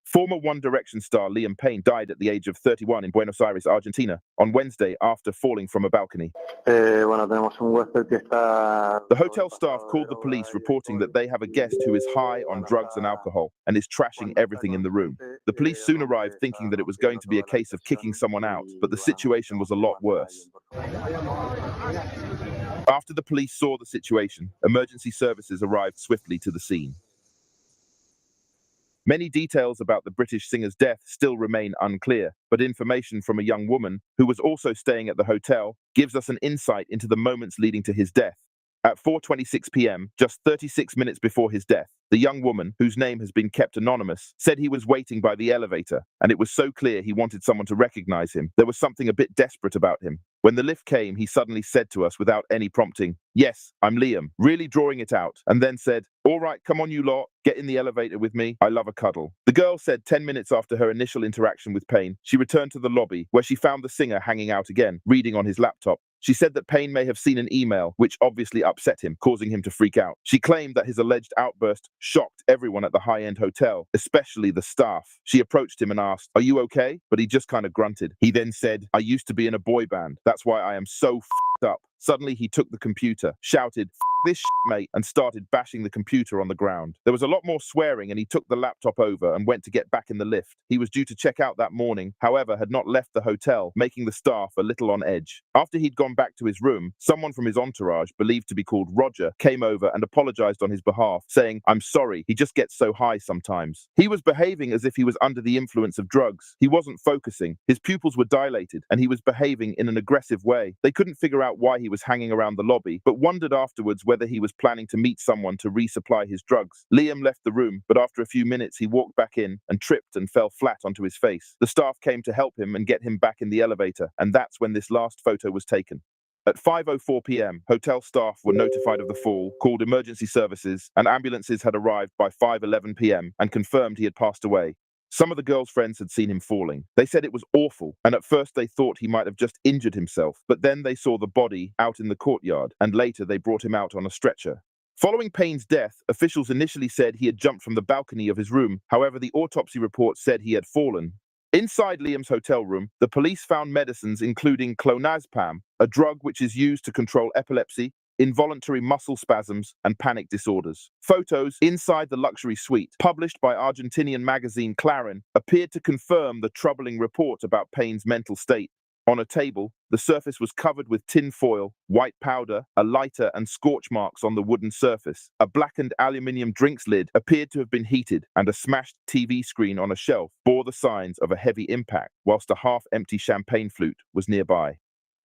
Former One Direction star Liam Payne died at the age of 31 in Buenos Aires, Argentina, on Wednesday after falling from a balcony. The hotel staff called the police reporting that they have a guest who is high on drugs and alcohol and is trashing everything in the room. The police soon arrived thinking that it was going to be a case of kicking someone out, but the situation was a lot worse. After the police saw the situation, emergency services arrived swiftly to the scene. Many details about the British singer's death still remain unclear, but information from a young woman who was also staying at the hotel gives us an insight into the moments leading to his death. At 4:26 p.m., just 36 minutes before his death, the young woman, whose name has been kept anonymous, said he was waiting by the elevator, and it was so clear he wanted someone to recognize him. There was something a bit desperate about him. When the lift came, he suddenly said to us without any prompting, "Yes, I'm Liam," really drawing it out, and then said, "All right, come on you lot, get in the elevator with me, I love a cuddle." The girl said 10 minutes after her initial interaction with Payne, she returned to the lobby, where she found the singer hanging out again, reading on his laptop. She said that Payne may have seen an email, which obviously upset him, causing him to freak out. She claimed that his alleged outburst shocked everyone at the high-end hotel, especially the staff. She approached him and asked, "Are you okay?" But he just kind of grunted. He then said, "I used to be in a boy band. That's why I am so f***ed up." Suddenly he took the computer, shouted, "F*** this shit, mate," and started bashing the computer on the ground. There was a lot more swearing, and he took the laptop over and went to get back in the lift. He was due to check out that morning, however, had not left the hotel, making the staff a little on edge. After he'd gone back to his room, someone from his entourage, believed to be called Roger, came over and apologized on his behalf, saying, "I'm sorry, he just gets so high sometimes." He was behaving as if he was under the influence of drugs. He wasn't focusing. His pupils were dilated, and he was behaving in an aggressive way. They couldn't figure out why he was hanging around the lobby, but wondered afterwards whether he was planning to meet someone to resupply his drugs. Liam left the room, but after a few minutes he walked back in and tripped and fell flat onto his face. The staff came to help him and get him back in the elevator, and that's when this last photo was taken. At 5:04 p.m., hotel staff were notified of the fall, called emergency services, and ambulances had arrived by 5:11 p.m. and confirmed he had passed away. Some of the girl's friends had seen him falling. They said it was awful, and at first they thought he might have just injured himself, but then they saw the body out in the courtyard, and later they brought him out on a stretcher. Following Payne's death, officials initially said he had jumped from the balcony of his room. However, the autopsy report said he had fallen. Inside Liam's hotel room, the police found medicines including clonazepam, a drug which is used to control epilepsy, involuntary muscle spasms, and panic disorders. Photos inside the luxury suite, published by Argentinian magazine Clarín, appeared to confirm the troubling report about Payne's mental state. On a table, the surface was covered with tin foil, white powder, a lighter, and scorch marks on the wooden surface. A blackened aluminium drinks lid appeared to have been heated, and a smashed TV screen on a shelf bore the signs of a heavy impact, whilst a half-empty champagne flute was nearby.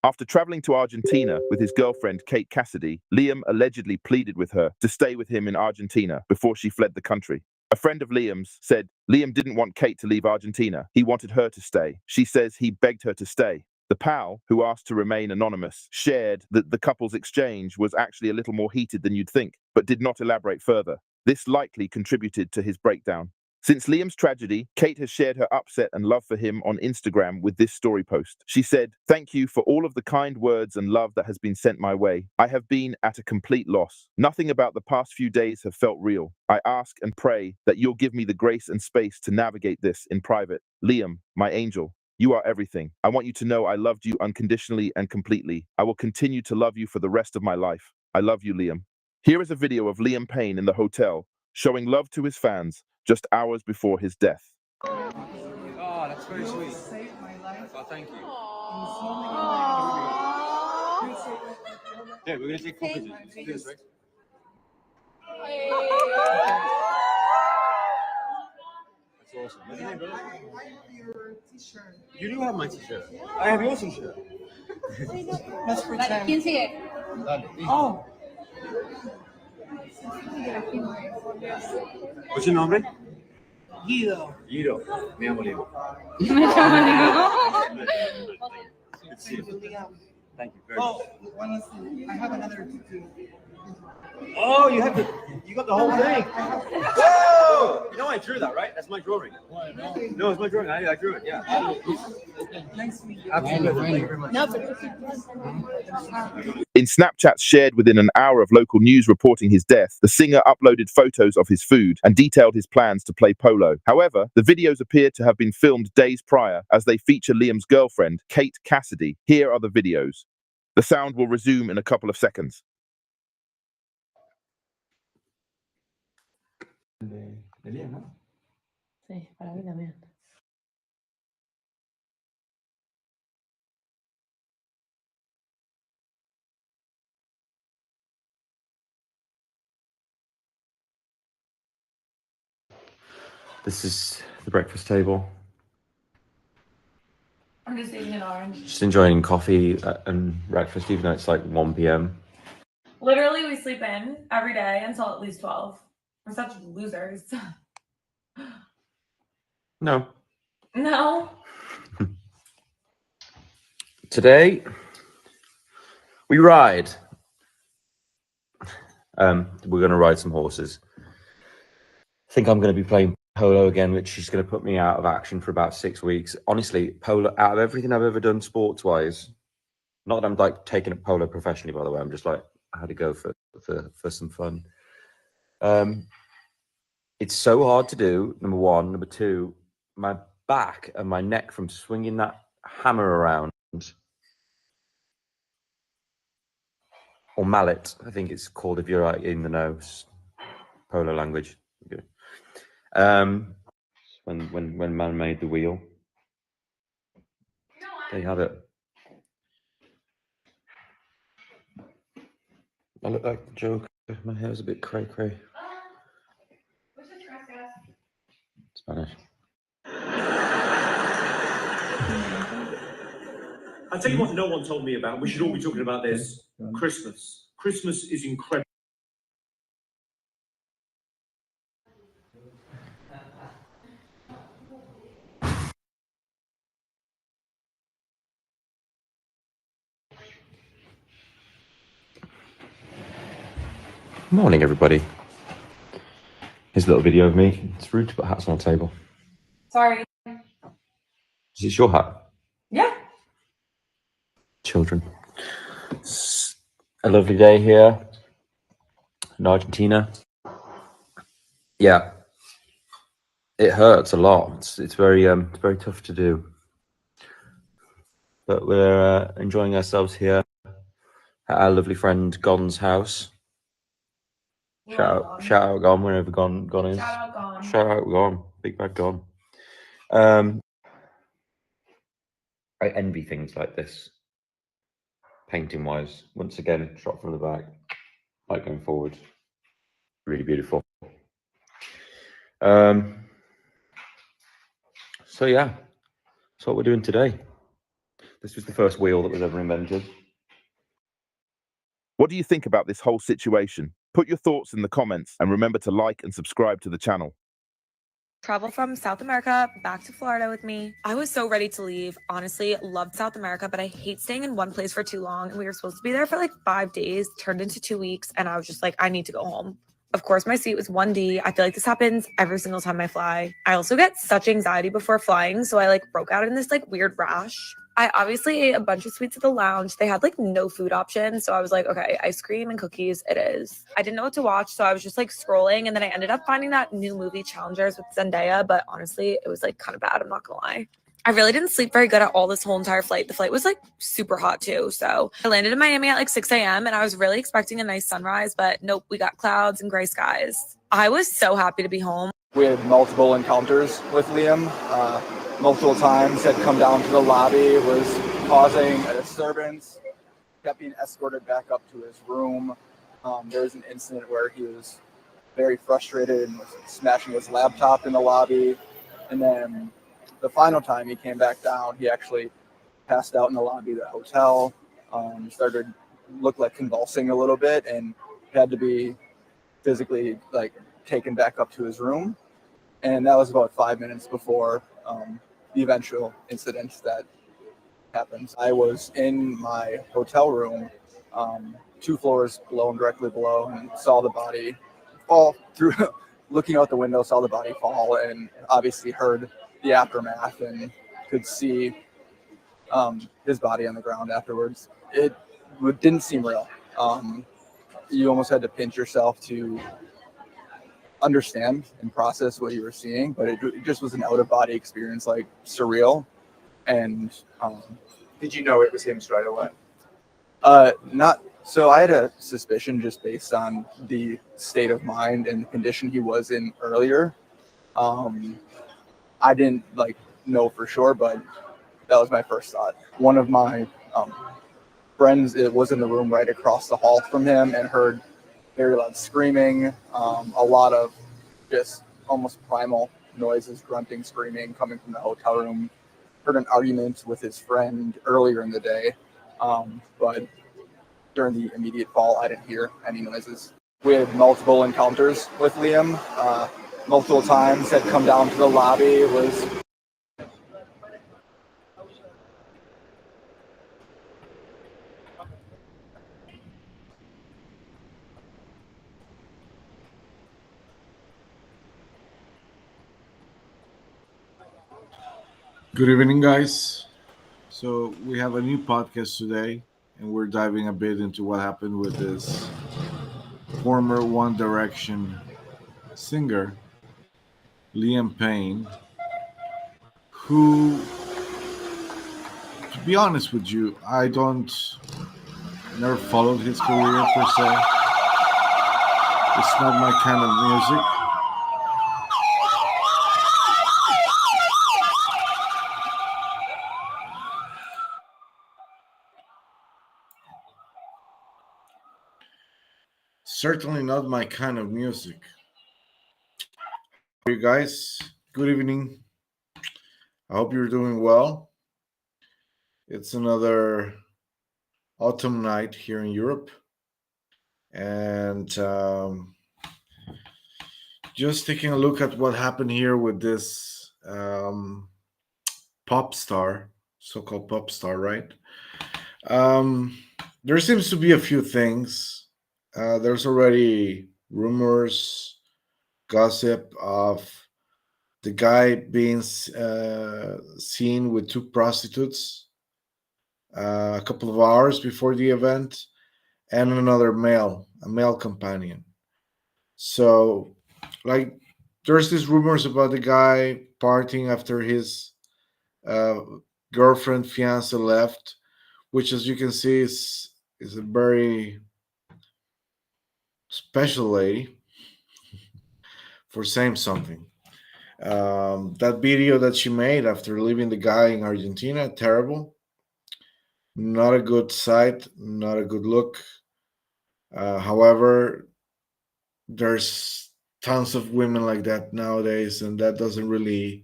After traveling to Argentina with his girlfriend Kate Cassidy, Liam allegedly pleaded with her to stay with him in Argentina before she fled the country. A friend of Liam's said Liam didn't want Kate to leave Argentina. He wanted her to stay. She says he begged her to stay. The pal, who asked to remain anonymous, shared that the couple's exchange was actually a little more heated than you'd think, but did not elaborate further. This likely contributed to his breakdown. Since Liam's tragedy, Kate has shared her upset and love for him on Instagram with this story post. She said, "Thank you for all of the kind words and love that has been sent my way. I have been at a complete loss. Nothing about the past few days have felt real. I ask and pray that you'll give me the grace and space to navigate this in private. Liam, my angel, you are everything. I want you to know I loved you unconditionally and completely. I will continue to love you for the rest of my life. I love you, Liam." Here is a video of Liam Payne in the hotel, showing love to his fans just hours before his death. Oh, that's very sweet. You saved my life. Oh, thank you. Yeah, we're going to take pictures. Let's do this, right? That's awesome. What's your name, brother? I have your t-shirt. You do have my t-shirt. I have your t-shirt. Let's pretend. ¿Quién sigue? Dale. Oh. What's your nombre? Guido. Guido. Me llamo Leo. Good to see you. Thank you very much. I have another tattoo. Oh, you got the whole thing. Whoa! You know I drew that, right? That's my drawing. No, it's my drawing. I drew it. Yeah. Nice to meet you. Absolutely. Thank you very much. In Snapchats shared within an hour of local news reporting his death, the singer uploaded photos of his food and detailed his plans to play polo. However, the videos appear to have been filmed days prior, as they feature Liam's girlfriend, Kate Cassidy. Here are the videos. The sound will resume in a couple of seconds. Sí, para mí también. This is the breakfast table. I'm just eating an orange. Just enjoying coffee and breakfast, even though it's like 1 p.m. Literally, we sleep in every day until at least 12. We're such losers. No. No. Today, we ride. We're going to ride some horses. I think I'm going to be playing polo again, which is going to put me out of action for about 6 weeks. Honestly, polo, out of everything I've ever done sports-wise, not that I'm like taking up polo professionally, by the way, I'm just like, I had to go for some fun. It's so hard to do, number one. Number two, my back and my neck from swinging that hammer around, or mallet, I think it's called if you're in the know, polo language. When man made the wheel, there you have it. I look like the Joker. My hair's a bit cray-cray. Spanish. I'll tell you what no one told me about. We should all be talking about this. Christmas. Christmas is incredible. Morning, everybody. Here's a little video of me. It's rude to put hats on the table. Sorry. Is this your hat? Yeah. Children. It's a lovely day here in Argentina. Yeah, it hurts a lot. It's very tough to do. But we're enjoying ourselves here at our lovely friend Gon's house. Shout out Gon wherever Gon is. Shout out Gon. Shout out Gon. Big bad Gon. I envy things like this. Painting wise, once again, shot from the back, like going forward. Really beautiful. So yeah, that's what we're doing today. This was the first wheel that was ever invented. What do you think about this whole situation? Put your thoughts in the comments and remember to like and subscribe to the channel. Travel from South America back to Florida with me. I was so ready to leave. Honestly, loved South America, but I hate staying in one place for too long. And we were supposed to be there for like 5 days, turned into 2 weeks. And I was just like, I need to go home. Of course, my seat was 1D. I feel like this happens every single time I fly. I also get such anxiety before flying. So I like broke out in this like weird rash. I obviously ate a bunch of sweets at the lounge. They had like no food options. So I was like, okay, ice cream and cookies it is. I didn't know what to watch. So I was just like scrolling. And then I ended up finding that new movie Challengers with Zendaya. But honestly, it was like kind of bad. I'm not gonna lie. I really didn't sleep very good at all this whole entire flight. The flight was like super hot too. So I landed in Miami at like 6 a.m. and I was really expecting a nice sunrise, but nope, we got clouds and gray skies. I was so happy to be home. We had multiple encounters with Liam. Multiple times had come down to the lobby, was causing a disturbance, kept being escorted back up to his room. There was an incident where he was very frustrated and was smashing his laptop in the lobby. And then the final time he came back down, he actually passed out in the lobby of the hotel, looked like convulsing a little bit and had to be physically like taken back up to his room. And that was about 5 minutes before the eventual incident that happened. I was in my hotel room 2 floors below and directly below, and saw the body fall through. Looking out the window, saw the body fall, and obviously heard the aftermath and could see his body on the ground afterwards. It didn't seem real. You almost had to pinch yourself to understand and process what you were seeing, but it just was an out-of-body experience, like surreal. And Did you know it was him straight away? not so. I had a suspicion just based on the state of mind and the condition he was in earlier. I didn't know for sure, but that was my first thought. One of my friends was in the room right across the hall from him and heard very loud screaming, a lot of just almost primal noises, grunting, screaming coming from the hotel room. Heard an argument with his friend earlier in the day, but during the immediate fall, I didn't hear any noises. We had multiple encounters with Liam, multiple times. Had come down to the lobby, was Good evening, guys. So we have a new podcast today, and we're diving a bit into what happened with this former One Direction singer, Liam Payne, who, to be honest with you, never followed his career per se. It's not my kind of music. Certainly not my kind of music. How are you guys? Good evening. I hope you're doing well. It's another autumn night here in Europe. And just taking a look at what happened here with this pop star, so-called pop star, right? There seems to be a few things. There's already rumors, gossip of the guy being seen with 2 prostitutes a couple of hours before the event, and another a male companion. So, there's these rumors about the guy partying after his girlfriend, fiance left, which, as you can see, is a very special lady for saying something. That video that she made after leaving the guy in Argentina, terrible. Not a good sight, not a good look. However, there's tons of women like that nowadays, and that doesn't really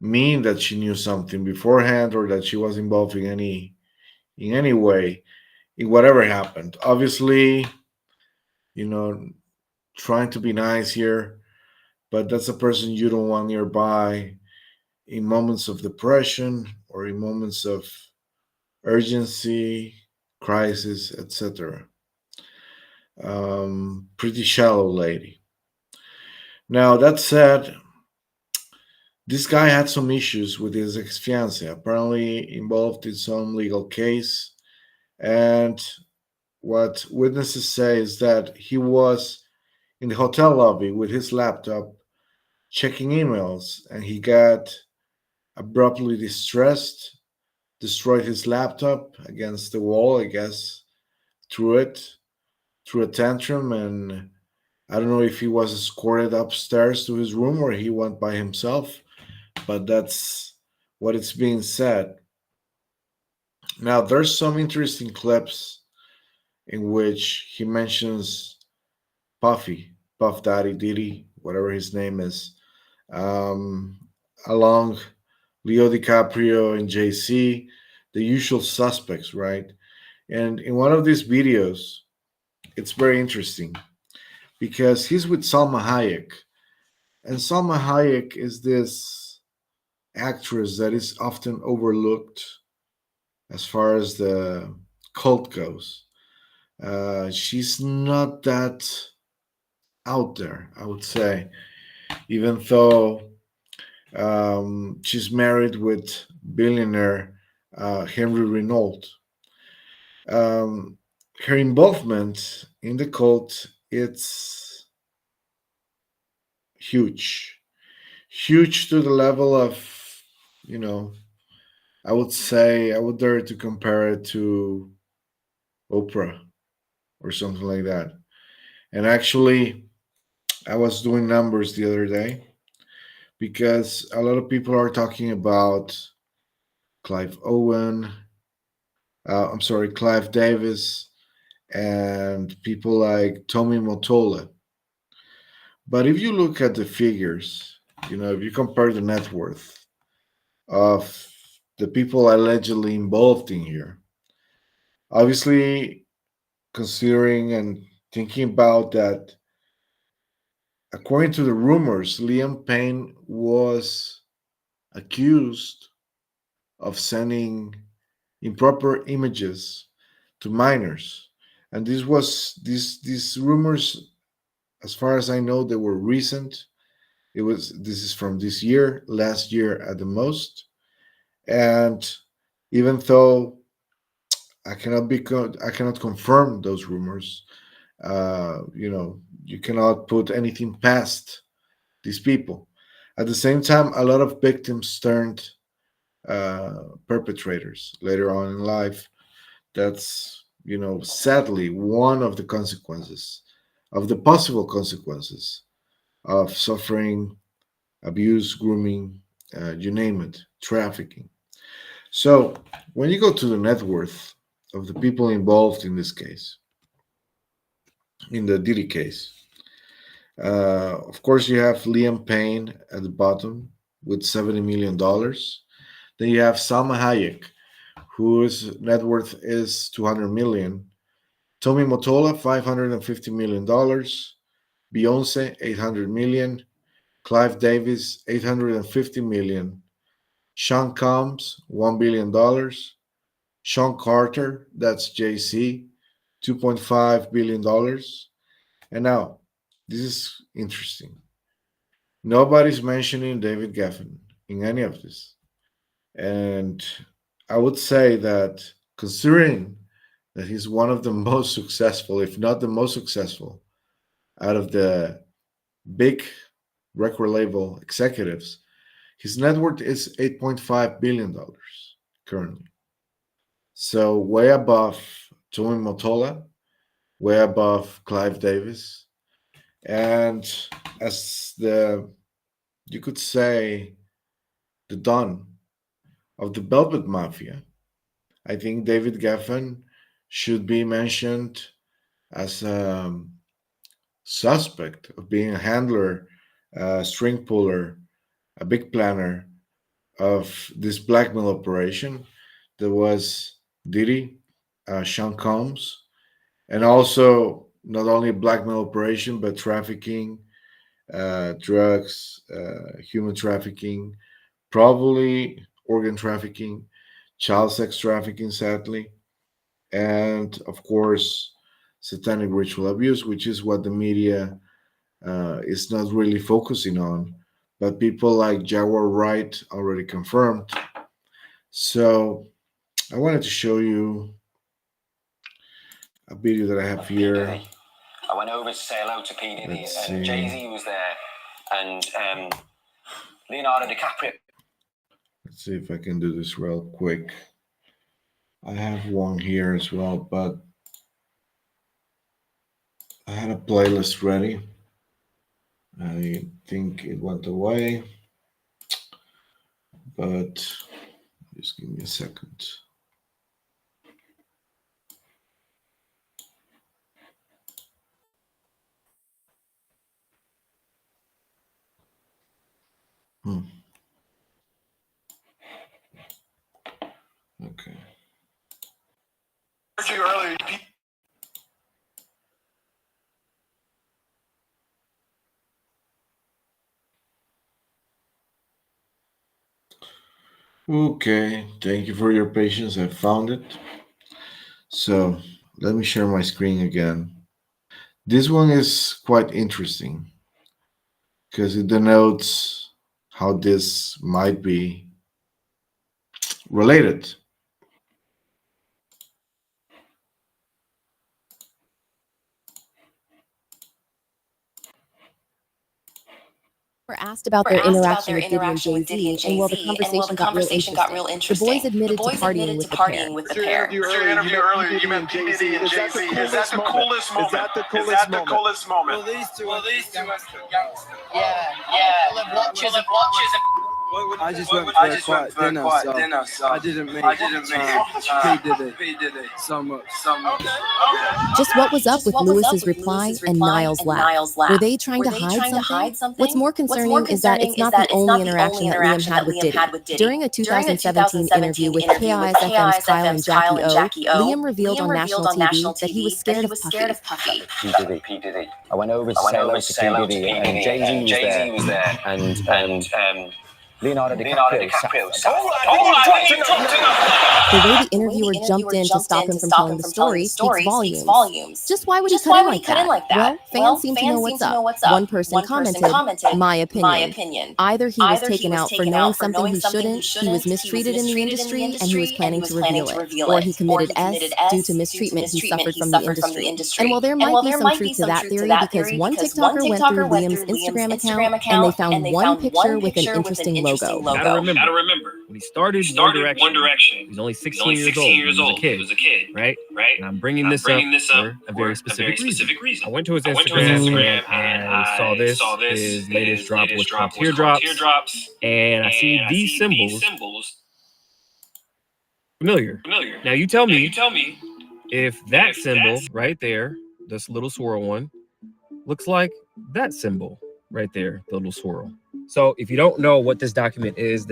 mean that she knew something beforehand or that she was involved in any way in whatever happened. Obviously, trying to be nice here, but that's a person you don't want nearby in moments of depression or in moments of urgency, crisis, etc. Pretty shallow lady. Now, that said, this guy had some issues with his ex-fiancée, apparently involved in some legal case, and what witnesses say is that he was in the hotel lobby with his laptop checking emails, and he got abruptly distressed, destroyed his laptop against the wall, I guess, threw a tantrum, and I don't know if he was escorted upstairs to his room or he went by himself, but that's what it's being said. Now, there's some interesting clips in which he mentions Puff Daddy, Diddy, whatever his name is, along Leo DiCaprio and JC, the usual suspects, right? And in one of these videos, it's very interesting because he's with Salma Hayek. And Salma Hayek is this actress that is often overlooked as far as the cult goes. She's not that out there, I would say, even though she's married with billionaire Henry Renault. Her involvement in the cult, it's huge, huge to the level of, you know, I would say, I would dare to compare it to Oprah or something like that. And actually, I was doing numbers the other day because a lot of people are talking about Clive Owen, Clive Davis, and people like Tommy Mottola. But if you look at the figures, if you compare the net worth of the people allegedly involved in here, obviously considering and thinking about that, according to the rumors, Liam Payne was accused of sending improper images to minors. And these rumors, as far as I know, they were recent. This is from this year, last year at the most. And even though I cannot confirm those rumors, you cannot put anything past these people. At the same time, a lot of victims turned perpetrators later on in life. That's, sadly, one of the consequences, of the possible consequences of suffering abuse, grooming, you name it, trafficking. So when you go to the net worth of the people involved in this case, in the Diddy case, of course, you have Liam Payne at the bottom with $70 million. Then you have Salma Hayek, whose net worth is $200 million. Tommy Mottola, $550 million. Beyonce, $800 million. Clive Davis, $850 million. Sean Combs, $1 billion. Sean Carter, that's JC, $2.5 billion. And now, this is interesting. Nobody's mentioning David Geffen in any of this. And I would say that considering that he's one of the most successful, if not the most successful, out of the big record label executives, his net worth is $8.5 billion currently. So way above Tommy Mottola, way above Clive Davis, and as you could say, the Don of the Velvet Mafia, I think David Geffen should be mentioned as a suspect of being a handler, a string puller, a big planner of this blackmail operation that was Diddy, Sean Combs, and also not only a blackmail operation, but trafficking, drugs, human trafficking, probably organ trafficking, child sex trafficking, sadly, and of course, satanic ritual abuse, which is what the media is not really focusing on. But people like Jaguar Wright already confirmed. So I wanted to show you a video that I have here. I went over to say hello to P. Diddy, and Jay-Z was there, and Leonardo DiCaprio. Let's see if I can do this real quick. I have one here as well, but I had a playlist ready. I think it went away, but just give me a second. Okay. Okay, thank you for your patience. I found it. So let me share my screen again. This one is quite interesting because it denotes how this might be related. Were asked about their interaction with Diddy and Jay-Z, and while the conversation got real interesting, the boys admitted to partying with the pair. With your interview earlier, you met P. Diddy and Jay-Z. Is that the coolest moment? Is that the coolest moment? Well, these two are gangsters. Yeah. Watches and I just went for a quiet dinner, so I didn't meet P. Diddy so much. Just what was up with Lewis's reply and Niall's laugh? Were they trying to hide something? What's more concerning is that it's not the only interaction that Liam had with Diddy. During a 2017 interview with KISFM's Kyle and Jackie O, Liam revealed on national TV that he was scared of Puffy. P. Diddy. I went over to say hello to P. Diddy, and Jay-Z was there, and Leonardo DiCaprio sat. The way the interviewer jumped in to stop him from telling the story speaks volumes. Just why would he cut in like that? Well, fans seem to know what's up. One person commented, my opinion. Either he was taken out for knowing something he shouldn't, he was mistreated in the industry, and he was planning to reveal it, or he committed S due to mistreatment he suffered from the industry. And while there might be some truth to that theory, because one TikToker went through Liam's Instagram account and they found one picture with an interesting logo. Gotta remember, when he started One Direction, he was only 16 years old. He was a kid, right? And I'm bringing this up for a very specific reason. I went to his Instagram and I saw this. His latest drop was called Teardrops, and I see these symbols familiar. Now you tell me if that symbol right there, this little swirl one, looks like that symbol right there, the little swirl. So if you don't know what this document is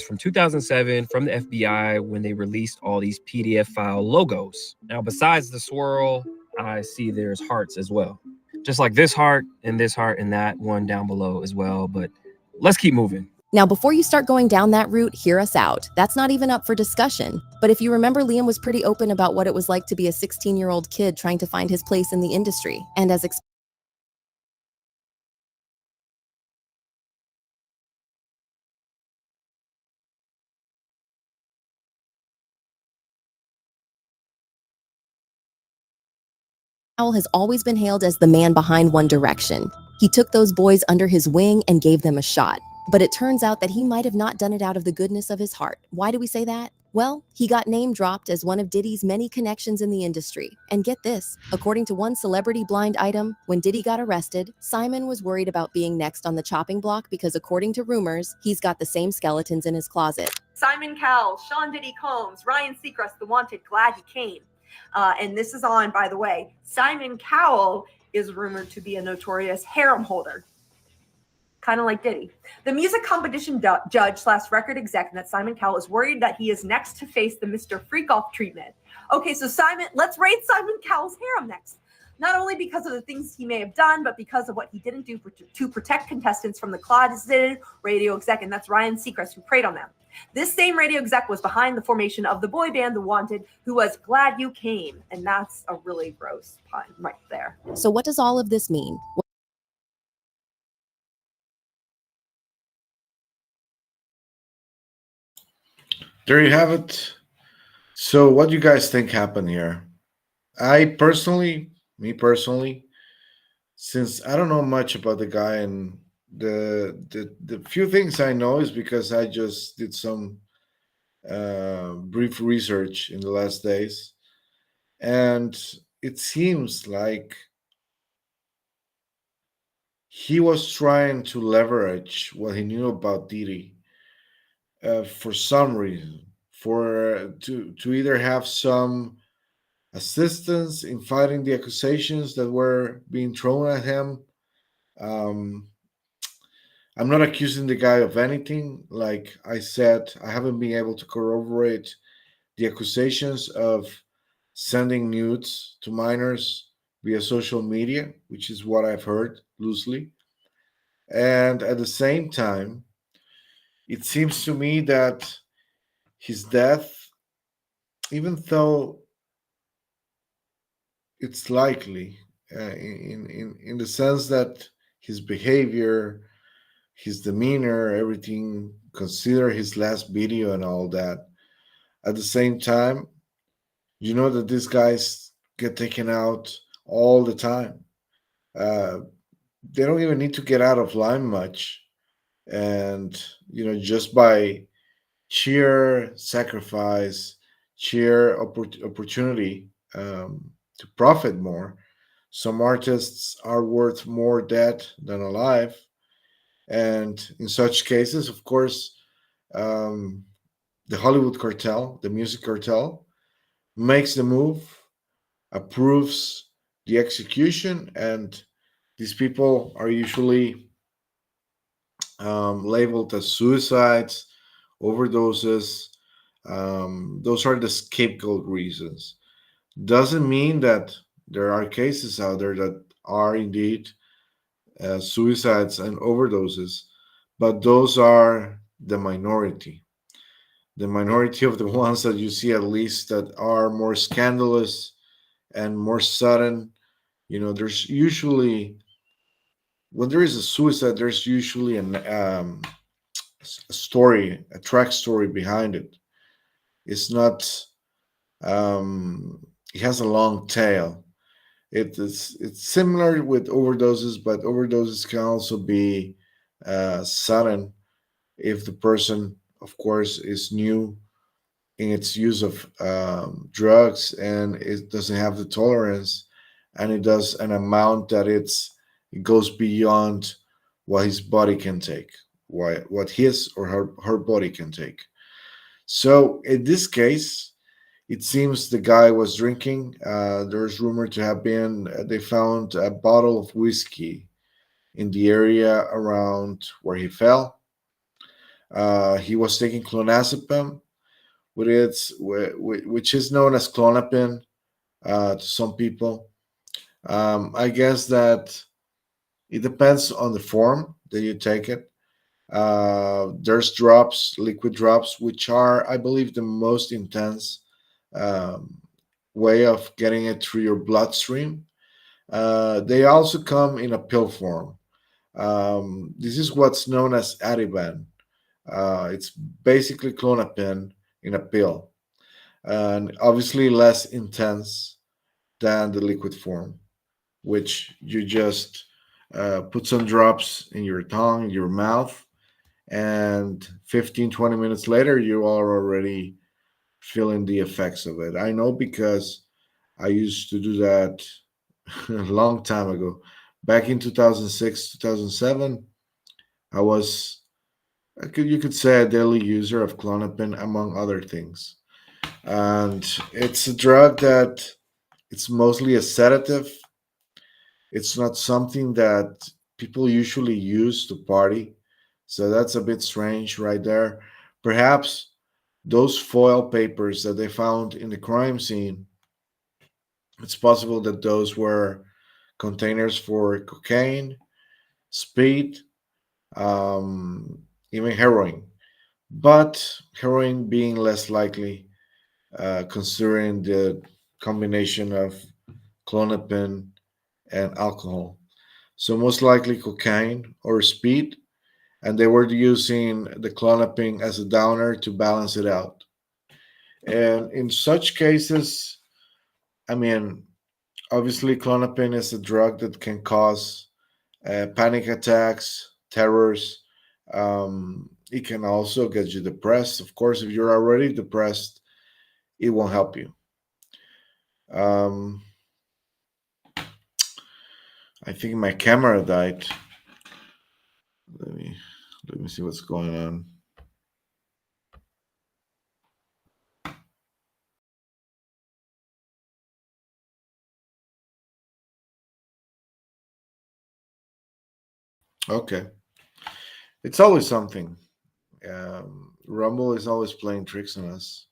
from 2007 from the FBI when they released all these PDF file logos. Now, besides the swirl, I see there's hearts as well. Just like this heart and that one down below as well. But let's keep moving. Now, before you start going down that route, hear us out. That's not even up for discussion. But if you remember, Liam was pretty open about what it was like to be a 16-year-old kid trying to find his place in the industry. And as Powell has always been hailed as the man behind One Direction. He took those boys under his wing and gave them a shot. But it turns out that he might have not done it out of the goodness of his heart. Why do we say that? Well, he got name dropped as one of Diddy's many connections in the industry. And get this, according to one celebrity blind item, when Diddy got arrested, Simon was worried about being next on the chopping block because according to rumors, he's got the same skeletons in his closet. Simon Cowell, Sean Diddy Combs, Ryan Seacrest, The Wanted, glad he came. And this is on, by the way, Simon Cowell is rumored to be a notorious harem holder. Kind of like Diddy. The music competition judge / record exec that Simon Cowell is worried that he is next to face the Mr. Freak-Off treatment. Okay, so let's rate Simon Cowell's harem next. Not only because of the things he may have done, but because of what he didn't do to protect contestants from the closeted radio exec, and that's Ryan Seacrest, who preyed on them. This same radio exec was behind the formation of the boy band The Wanted, who was glad you came. And that's a really gross pun right there. So what does all of this mean? There you have it. So what do you guys think happened here? Me personally, since I don't know much about the guy, and the few things I know is because I just did some brief research in the last days, and it seems like he was trying to leverage what he knew about Diddy for some reason, to either have some assistance in fighting the accusations that were being thrown at him. I'm not accusing the guy of anything. Like I said, I haven't been able to corroborate the accusations of sending nudes to minors via social media, which is what I've heard loosely. And at the same time, it seems to me that his death, even though it's likely in the sense that his behavior, his demeanor, everything, consider his last video and all that. At the same time, you know that these guys get taken out all the time. Uh, they don't even need to get out of line much, and just by sheer sacrifice, sheer opportunity to profit more. Some artists are worth more dead than alive, and in such cases, of course, um, the Hollywood cartel, the music cartel, makes the move, approves the execution, and these people are usually labeled as suicides, overdoses. Those are the scapegoat reasons. Doesn't mean that there are cases out there that are indeed suicides and overdoses, but those are the minority. The minority of the ones that you see, at least, that are more scandalous and more sudden. There's usually, when there is a suicide, there's usually a story, a track story behind it. It's not, it has a long tail. It's similar with overdoses, but overdoses can also be sudden if the person, of course, is new in its use of drugs and it doesn't have the tolerance, and it does an amount that it goes beyond what his body can take, what his or her body can take. So in this case, it seems the guy was drinking. There's rumored to have been, they found a bottle of whiskey in the area around where he fell. He was taking clonazepam, which is known as clonopin to some people. I guess that it depends on the form that you take it. There's drops, liquid drops, which are, I believe, the most intense way of getting it through your bloodstream. They also come in a pill form. This is what's known as Ativan. It's basically clonopin in a pill, and obviously less intense than the liquid form, which you just put some drops in your tongue, your mouth, and 15-20 minutes later, you are already feeling the effects of it. I know because I used to do that a long time ago. Back in 2006, 2007, you could say, a daily user of clonopin, among other things. And it's a drug that it's mostly a sedative. It's not something that people usually use to party. So that's a bit strange right there. Perhaps those foil papers that they found in the crime scene, it's possible that those were containers for cocaine, speed, even heroin. But heroin being less likely, considering the combination of clonopin and alcohol. So most likely cocaine or speed, and they were using the clonopin as a downer to balance it out. And in such cases, I mean, obviously clonopin is a drug that can cause panic attacks, terrors. It can also get you depressed. Of course, if you're already depressed, it won't help you. I think my camera died. Let me see what's going on. Okay. It's always something. Rumble is always playing tricks on us.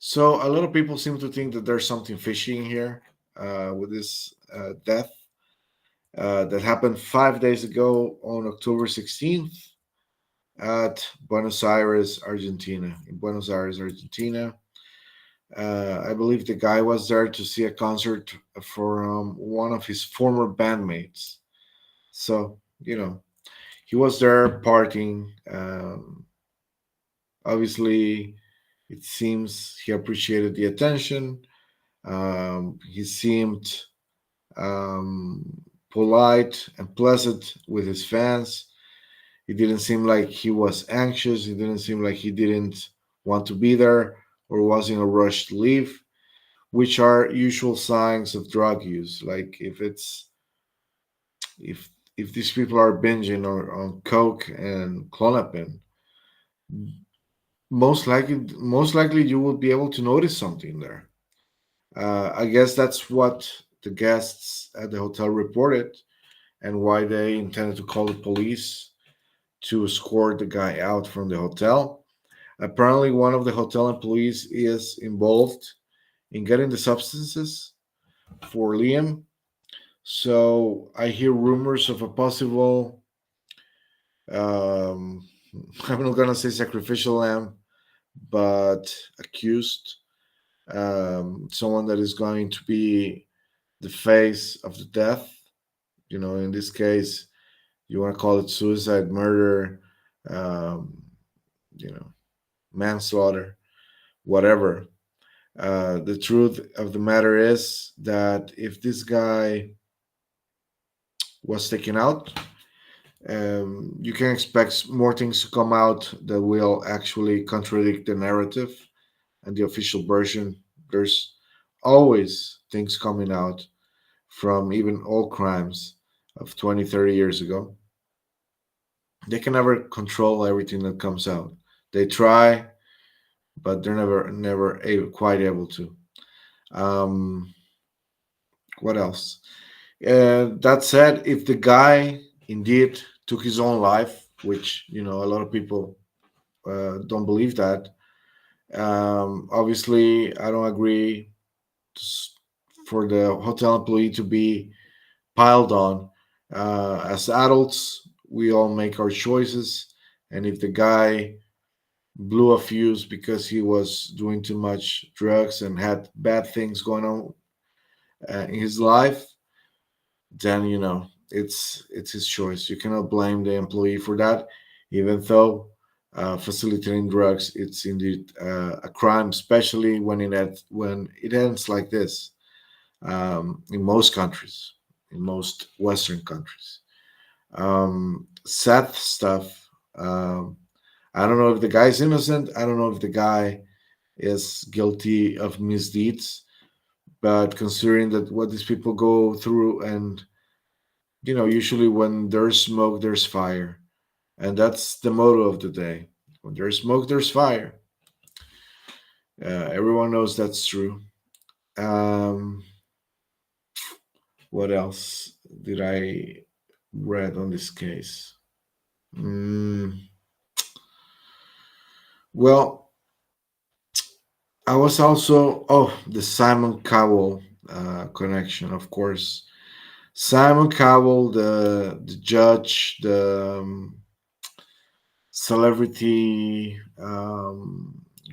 So a lot of people seem to think that there's something fishy in here with this death that happened 5 days ago on October 16th at Buenos Aires, Argentina. In Buenos Aires, Argentina. I believe the guy was there to see a concert for one of his former bandmates. So, he was there partying. Obviously, it seems he appreciated the attention. He seemed polite and pleasant with his fans. It didn't seem like he was anxious. It didn't seem like he didn't want to be there or was in a rush to leave, which are usual signs of drug use. Like if these people are binging on coke and clonazepam, most likely you will be able to notice something there. I guess that's what the guests at the hotel reported, and why they intended to call the police to escort the guy out from the hotel. Apparently, one of the hotel employees is involved in getting the substances for Liam. So I hear rumors of a possible, um, I'm not going to say sacrificial lamb, but accused, someone that is going to be the face of the death. In this case, you want to call it suicide, murder, um, you know, manslaughter, whatever. The truth of the matter is that if this guy was taken out, you can expect more things to come out that will actually contradict the narrative and the official version. There's always things coming out from even all crimes of 20, 30 years ago. They can never control everything that comes out. They try, but they're never quite able to. Um, what else? That said, if the guy indeed took his own life, which a lot of people don't believe that, obviously I don't agree for the hotel employee to be piled on. As adults, we all make our choices, and if the guy blew a fuse because he was doing too much drugs and had bad things going on in his life, then it's his choice. You cannot blame the employee for that, even though facilitating drugs it's indeed a crime, especially when it ends like this, in most countries, in most Western countries. Sad stuff. I don't know if the guy's innocent. I don't know if the guy is guilty of misdeeds. But considering that what these people go through, and usually when there's smoke, there's fire, and that's the motto of the day. When there's smoke, there's fire. Everyone knows that's true. Um, what else did I read on this case? Well, I was also the Simon Cowell connection, of course. Simon Cowell, the judge, the celebrity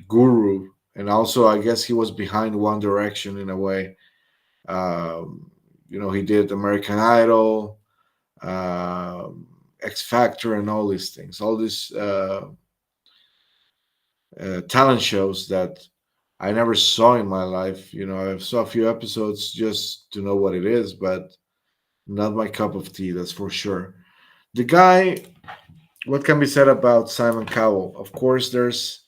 guru, and also I guess he was behind One Direction in a way. He did American Idol, X Factor, and all these things, all these talent shows that I never saw in my life. I saw a few episodes just to know what it is, but not my cup of tea, that's for sure. The guy, what can be said about Simon Cowell? Of course, there's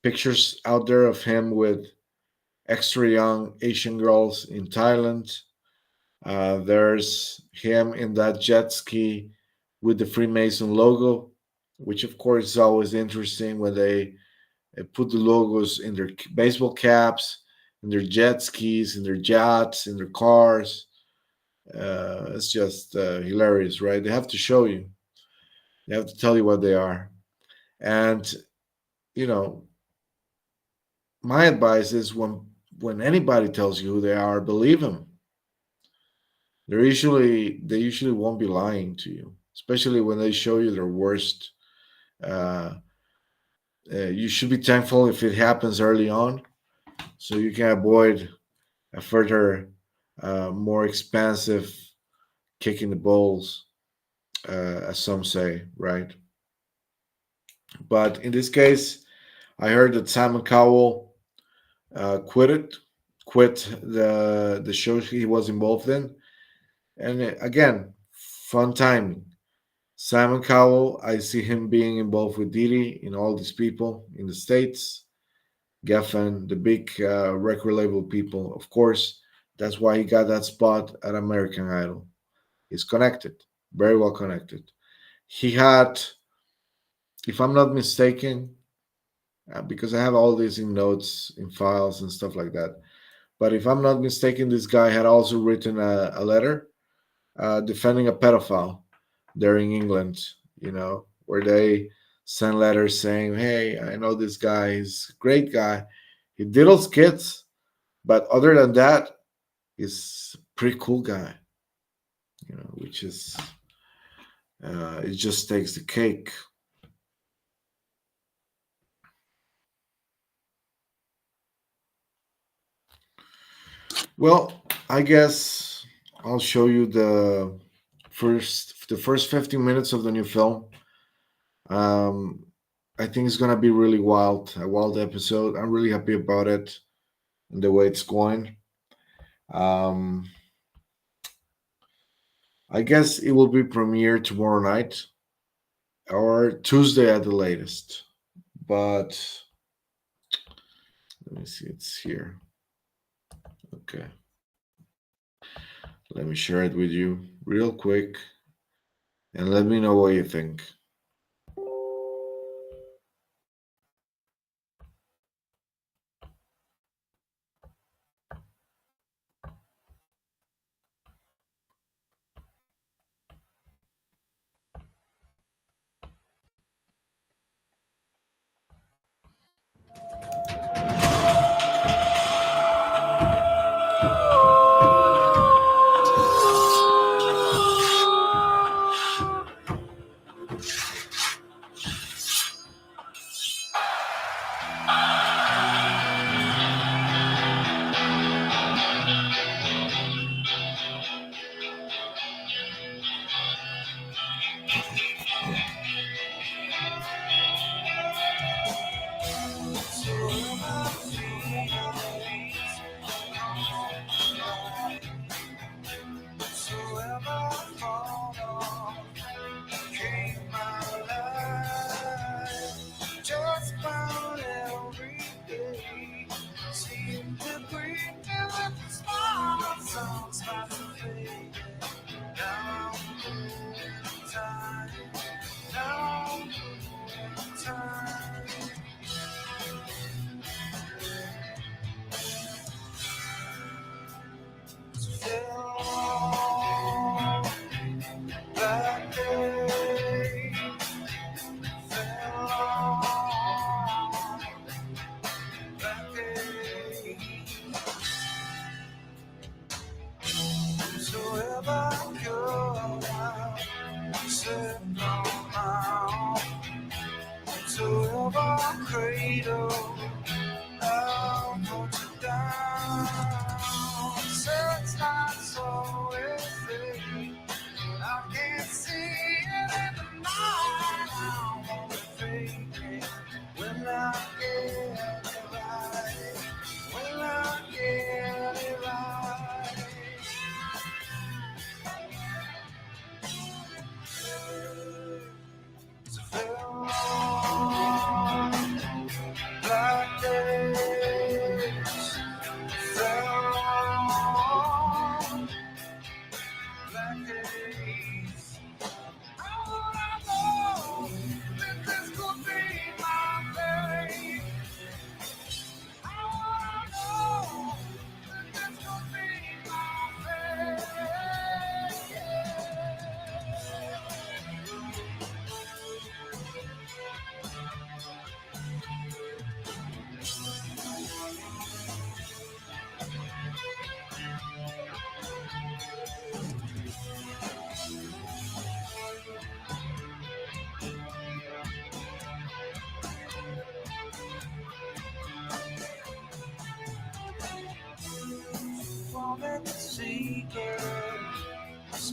pictures out there of him with extra young Asian girls in Thailand. There's him in that jet ski with the Freemason logo, which of course is always interesting when they put the logos in their baseball caps, in their jet skis, in their yachts, in their cars. It's just hilarious, right? They have to show you. They have to tell you what they are. And my advice is when anybody tells you who they are, believe them. They usually won't be lying to you, especially when they show you their worst. You should be thankful if it happens early on, so you can avoid a further, more expensive kick in the balls, as some say, right? But in this case, I heard that Simon Cowell quit the show he was involved in, and again, fun timing. Simon Cowell, I see him being involved with Diddy and all these people in the States, Geffen, the big record label people. Of course, that's why he got that spot at American Idol. He's connected, very well connected. He had, if I'm not mistaken, because I have all these in notes, in files, and stuff like that. But if I'm not mistaken, this guy had also written a letter defending a pedophile there in England, where they send letters saying, hey, I know this guy, he's a great guy. He diddles kids, but other than that, he's a pretty cool guy, which is, it just takes the cake. Well, I guess I'll show you the first 15 minutes of the new film. I think it's gonna be really a wild episode. I'm really happy about it and the way it's going. I guess it will be premiered tomorrow night or Tuesday at the latest. But let me see, it's here. Okay. Let me share it with you real quick and let me know what you think.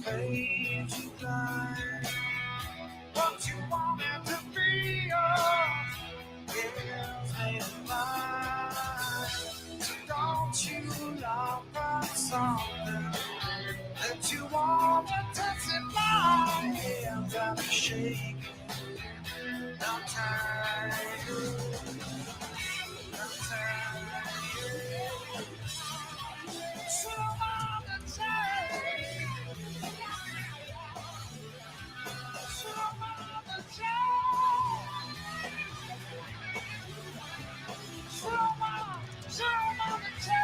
stage you climb. What you wanted to be is in mind. So don't you love that something that you want to touch in my hands and shake? No time. No time. So on the chain. So on the chain. So on the chain.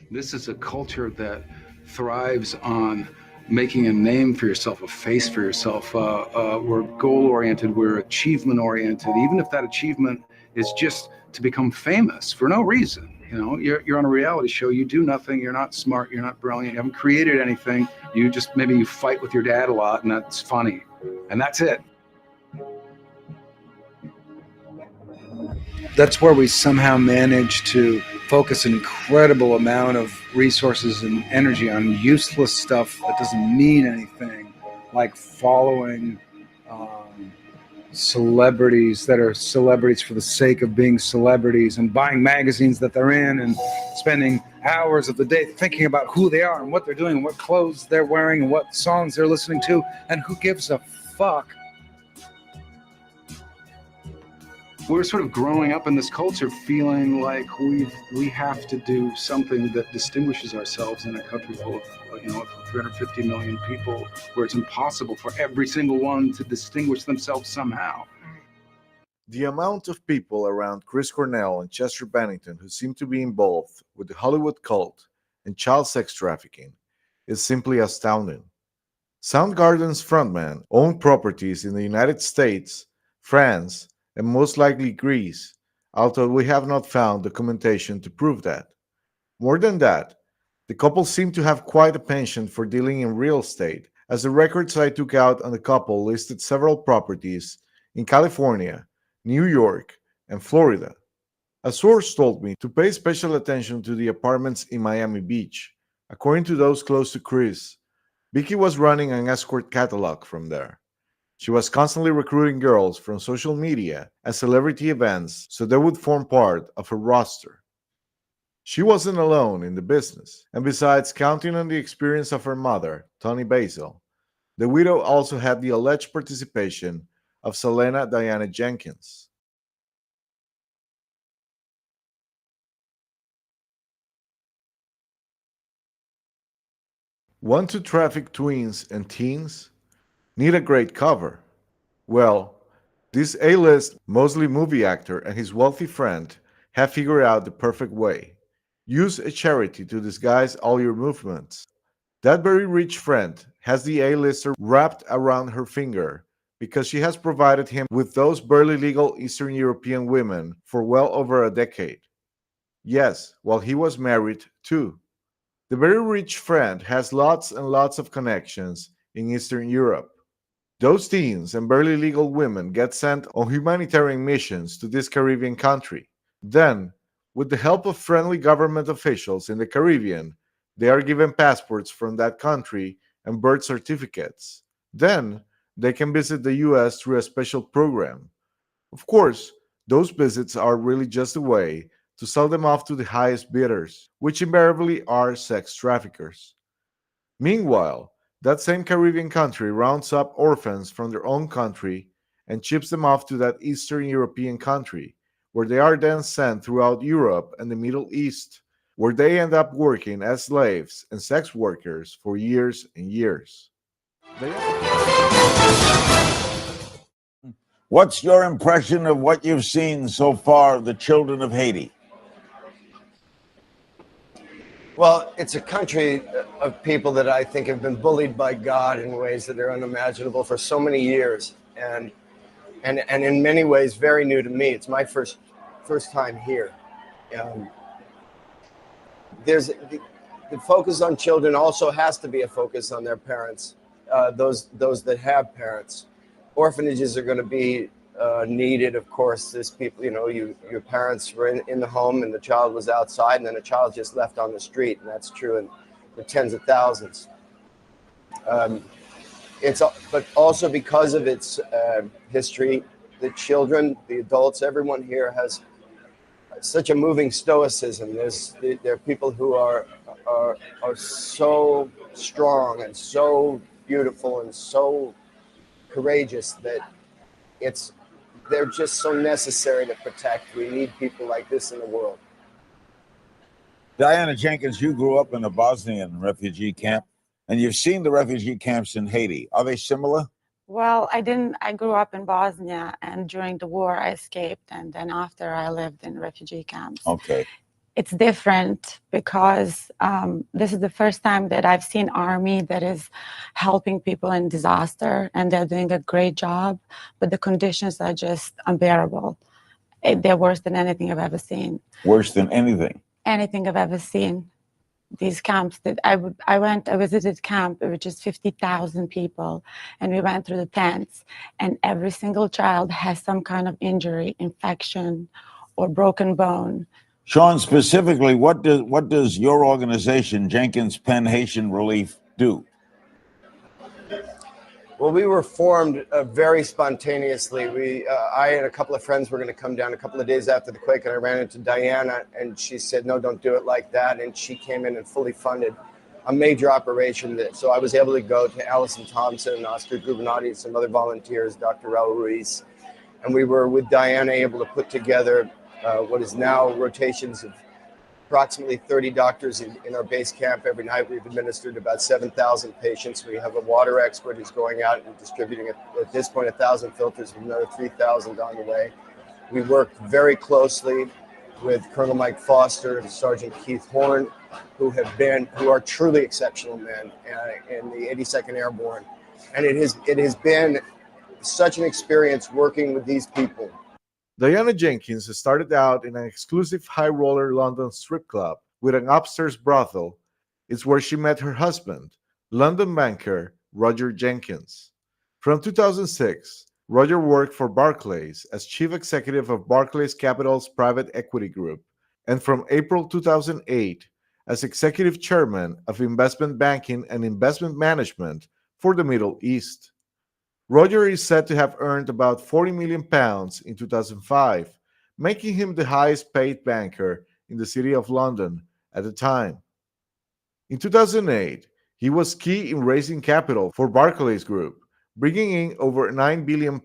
This is a culture that thrives on making a name for yourself, a face for yourself. We're goal-oriented, we're achievement-oriented, even if that achievement is just to become famous for no reason. You know, you're on a reality show, you do nothing, you're not smart, you're not brilliant, you haven't created anything, you just, maybe you fight with your dad a lot and that's funny, and that's it. That's where we somehow manage to focus an incredible amount of resources and energy on useless stuff that doesn't mean anything, like following celebrities that are celebrities for the sake of being celebrities, and buying magazines that they're in, and spending hours of the day thinking about who they are and what they're doing and what clothes they're wearing and what songs they're listening to, and who gives a fuck. We're sort of growing up in this culture feeling like we have to do something that distinguishes ourselves in a country full of, 350 million people, where it's impossible for every single one to distinguish themselves somehow. The amount of people around Chris Cornell and Chester Bennington who seem to be involved with the Hollywood cult and child sex trafficking is simply astounding. Soundgarden's frontman owned properties in the United States, France, and most likely Greece, although we have not found documentation to prove that. More than that, the couple seemed to have quite a penchant for dealing in real estate, as the records I took out on the couple listed several properties in California, New York, and Florida. A source told me to pay special attention to the apartments in Miami Beach. According to those close to Chris, Vicky was running an escort catalog from there. She was constantly recruiting girls from social media and celebrity events so they would form part of her roster. She wasn't alone in the business, and besides counting on the experience of her mother, Toni Basil, the widow also had the alleged participation of Selena Diana Jenkins. Want to traffic tweens and teens? Need a great cover? Well, this A-list, mostly movie actor and his wealthy friend have figured out the perfect way. Use a charity to disguise all your movements. That very rich friend has the A-lister wrapped around her finger because she has provided him with those barely legal Eastern European women for well over a decade. Yes, while he was married too. The very rich friend has lots and lots of connections in Eastern Europe. Those teens and barely legal women get sent on humanitarian missions to this Caribbean country. Then, with the help of friendly government officials in the Caribbean, they are given passports from that country and birth certificates. Then, they can visit the US through a special program. Of course, those visits are really just a way to sell them off to the highest bidders, which invariably are sex traffickers. Meanwhile, that same Caribbean country rounds up orphans from their own country and ships them off to that Eastern European country, where they are then sent throughout Europe and the Middle East, where they end up working as slaves and sex workers for years and years. What's your impression of what you've seen so far of the children of Haiti? Well, it's a country of people that I think have been bullied by God in ways that are unimaginable for so many years, and in many ways very new to me. It's my first time here. There's the focus on children also has to be a focus on their parents, those that have parents. Orphanages are going to be needed, of course. There's people, your parents were in the home and the child was outside, and then a child just left on the street, and that's true in the tens of thousands. But also because of its history, the children, the adults, everyone here has such a moving stoicism. There are people who are so strong and so beautiful and so courageous that they're just so necessary to protect. We need people like this in the world. Diana Jenkins, you grew up in a Bosnian refugee camp, and you've seen the refugee camps in Haiti. Are they similar? Well, I didn't. I grew up in Bosnia, and during the war I escaped, and then after I lived in refugee camps. Okay. It's different because this is the first time that I've seen army that is helping people in disaster, and they're doing a great job, but the conditions are just unbearable. They're worse than anything I've ever seen. Worse than anything? Anything I've ever seen. These camps that I visited camp, which is 50,000 people, and we went through the tents, and every single child has some kind of injury, infection, or broken bone. Sean, specifically, what does your organization, Jenkins Penn Haitian Relief, do? Well, we were formed very spontaneously. I and a couple of friends were going to come down a couple of days after the quake, and I ran into Diana, and she said, no, don't do it like that. And she came in and fully funded a major operation. So I was able to go to Allison Thompson, Oscar Gubernati, and some other volunteers, Dr. Raul Ruiz. And we were, with Diana, able to put together what is now rotations of approximately 30 doctors in our base camp every night. We've administered about 7,000 patients. We have a water expert who's going out and distributing, at this point, 1,000 filters with another 3,000 on the way. We work very closely with Colonel Mike Foster and Sergeant Keith Horn, who are truly exceptional men in the 82nd Airborne. And it has been such an experience working with these people. Diana Jenkins started out in an exclusive high-roller London strip club with an upstairs brothel. It's where she met her husband, London banker Roger Jenkins. From 2006, Roger worked for Barclays as chief executive of Barclays Capital's private equity group, and from April 2008 as executive chairman of investment banking and investment management for the Middle East. Roger is said to have earned about £40 million in 2005, making him the highest paid banker in the City of London at the time. In 2008, he was key in raising capital for Barclays Group, bringing in over £9 billion.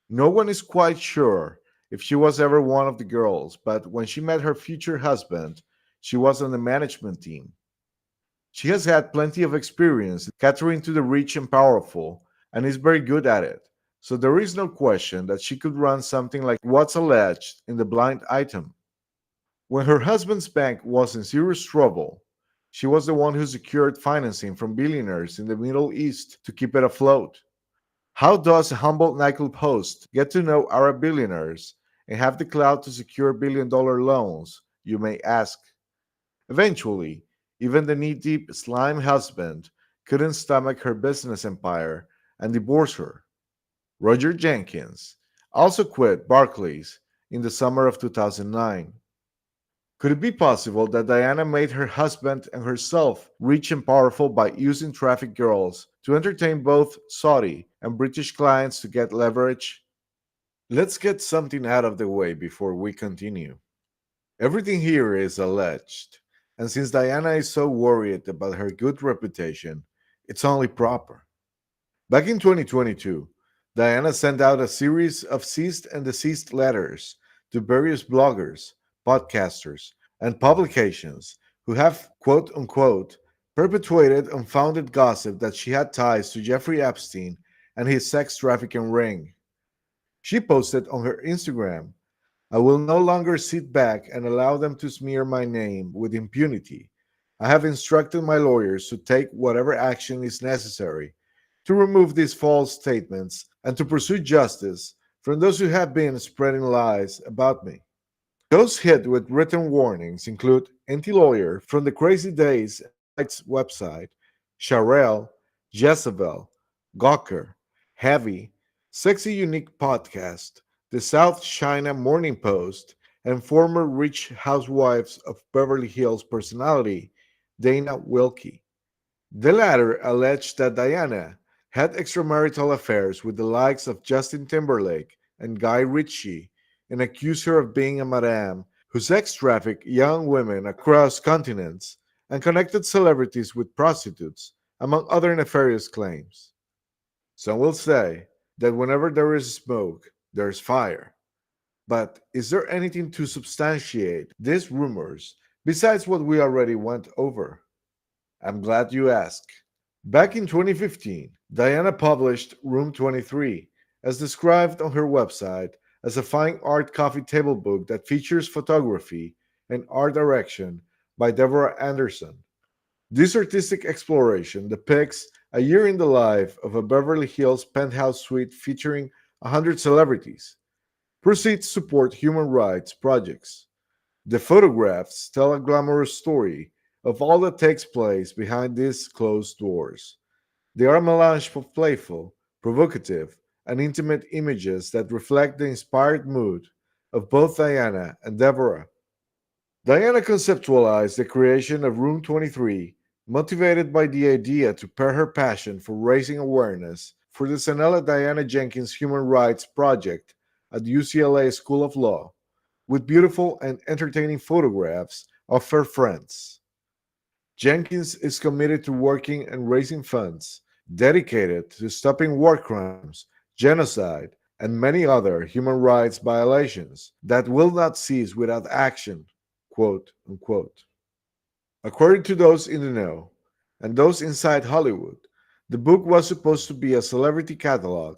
No one is quite sure if she was ever one of the girls, but when she met her future husband, she was on the management team. She has had plenty of experience catering to the rich and powerful, and is very good at it, so there is no question that she could run something like what's alleged in the blind item. When her husband's bank was in serious trouble, she was the one who secured financing from billionaires in the Middle East to keep it afloat. How does a humble nightclub host get to know Arab billionaires and have the clout to secure billion-dollar loans, you may ask? Eventually, even the knee-deep slime husband couldn't stomach her business empire and divorce her. Roger Jenkins also quit Barclays in the summer of 2009. Could it be possible that Diana made her husband and herself rich and powerful by using traffic girls to entertain both Saudi and British clients to get leverage? Let's get something out of the way before we continue. Everything here is alleged, and since Diana is so worried about her good reputation, it's only proper. Back in 2022, Diana sent out a series of ceased and desist letters to various bloggers, podcasters, and publications who have, quote unquote, perpetuated unfounded gossip that she had ties to Jeffrey Epstein and his sex trafficking ring. She posted on her Instagram, "I will no longer sit back and allow them to smear my name with impunity. I have instructed my lawyers to take whatever action is necessary to remove these false statements and to pursue justice from those who have been spreading lies about me." Those hit with written warnings include anti-lawyer from the Crazy Days Rights website, Sharelle, Jezebel, Gawker, Heavy, Sexy Unique Podcast, the South China Morning Post, and former Rich Housewives of Beverly Hills personality, Dana Wilkie. The latter alleged that Diana had extramarital affairs with the likes of Justin Timberlake and Guy Ritchie and accused her of being a madame who sex trafficked young women across continents and connected celebrities with prostitutes, among other nefarious claims. Some will say that whenever there is smoke, there is fire. But is there anything to substantiate these rumors besides what we already went over? I'm glad you asked. Back in 2015, Diana published Room 23, as described on her website, as a fine art coffee table book that features photography and art direction by Deborah Anderson. This artistic exploration depicts a year in the life of a Beverly Hills penthouse suite featuring 100 celebrities. Proceeds support human rights projects. The photographs tell a glamorous story of all that takes place behind these closed doors. They are a melange of playful, provocative, and intimate images that reflect the inspired mood of both Diana and Deborah. Diana conceptualized the creation of Room 23, motivated by the idea to pair her passion for raising awareness for the Sanella Diana Jenkins Human Rights Project at UCLA School of Law with beautiful and entertaining photographs of her friends. Jenkins is committed to working and raising funds dedicated to stopping war crimes, genocide, and many other human rights violations that will not cease without action, quote unquote. According to those in the know and those inside Hollywood, the book was supposed to be a celebrity catalog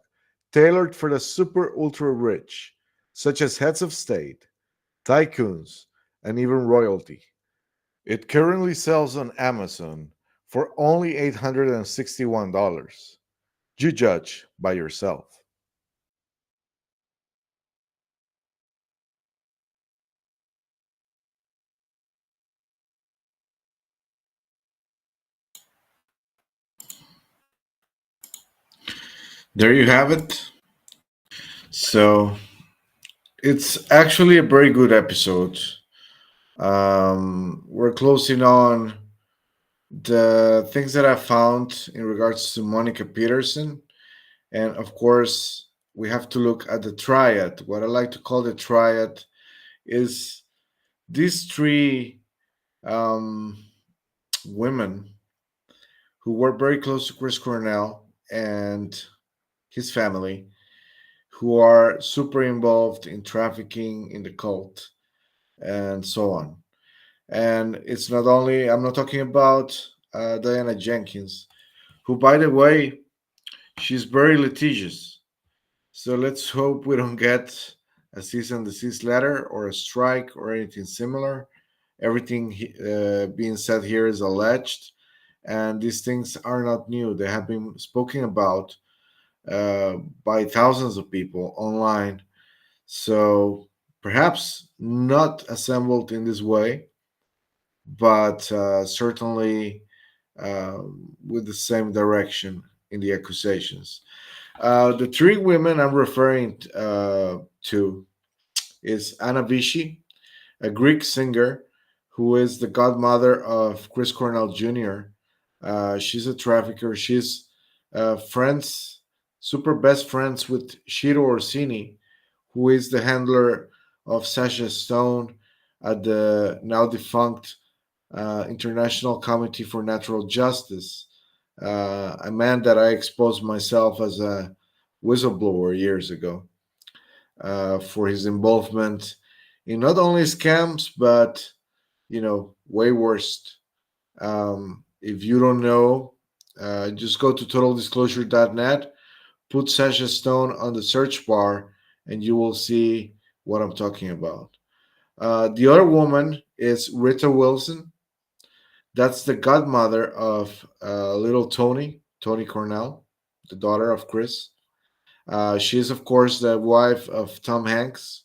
tailored for the super ultra rich, such as heads of state, tycoons, and even royalty. It currently sells on Amazon for only $861. You judge by yourself. There you have it. So it's actually a very good episode. We're closing on the things that I found in regards to Monica Peterson. And of course, we have to look at the triad. What I like to call the triad is these three women who were very close to Chris Cornell and his family, who are super involved in trafficking in the cult and so on. And it's not only, I'm not talking about Diana Jenkins, who, by the way, she's very litigious. So let's hope we don't get a cease and desist letter or a strike or anything similar. Everything being said here is alleged, and these things are not new. They have been spoken about by thousands of people online. So perhaps not assembled in this way, but certainly with the same direction in the accusations. The three women I'm referring to is Anna Vichy, a Greek singer who is the godmother of Chris Cornell Jr. She's a trafficker. She's friends, super best friends with Shiro Orsini, who is the handler of Sasha Stone at the now defunct International Committee for Natural Justice, a man that I exposed myself as a whistleblower years ago for his involvement in not only scams but way worse. If you don't know, just go to totaldisclosure.net, put Sasha Stone on the search bar, and you will see what I'm talking about. The other woman is Rita Wilson. That's the godmother of little Tony Cornell, the daughter of Chris. She is, of course, the wife of Tom Hanks.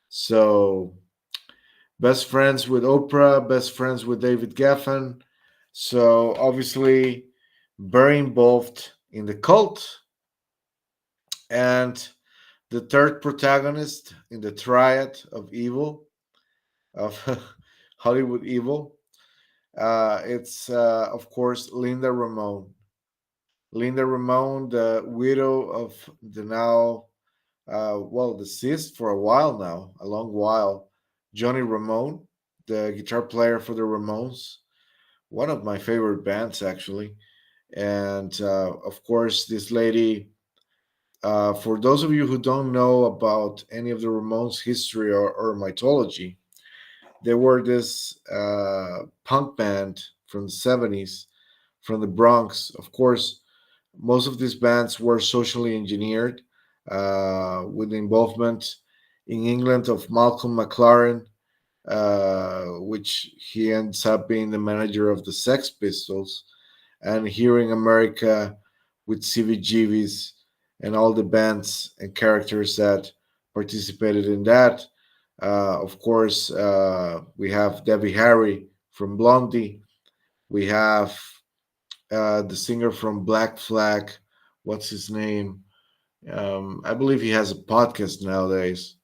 So, best friends with Oprah, best friends with David Geffen. So, obviously, very involved in the cult. And the third protagonist in the triad of evil, of Hollywood evil, it's, of course, Linda Ramone. Linda Ramone, the widow of the now, deceased for a while now, a long while, Johnny Ramone, the guitar player for the Ramones, one of my favorite bands, actually. And of course, this lady, for those of you who don't know about any of the Ramones' history or mythology, they were this punk band from the 70s, from the Bronx. Of course, most of these bands were socially engineered with the involvement in England of Malcolm McLaren, which he ends up being the manager of the Sex Pistols, and here in America with CBGBs and all the bands and characters that participated in that. Of course, we have Debbie Harry from Blondie. We have the singer from Black Flag. What's his name? I believe he has a podcast nowadays,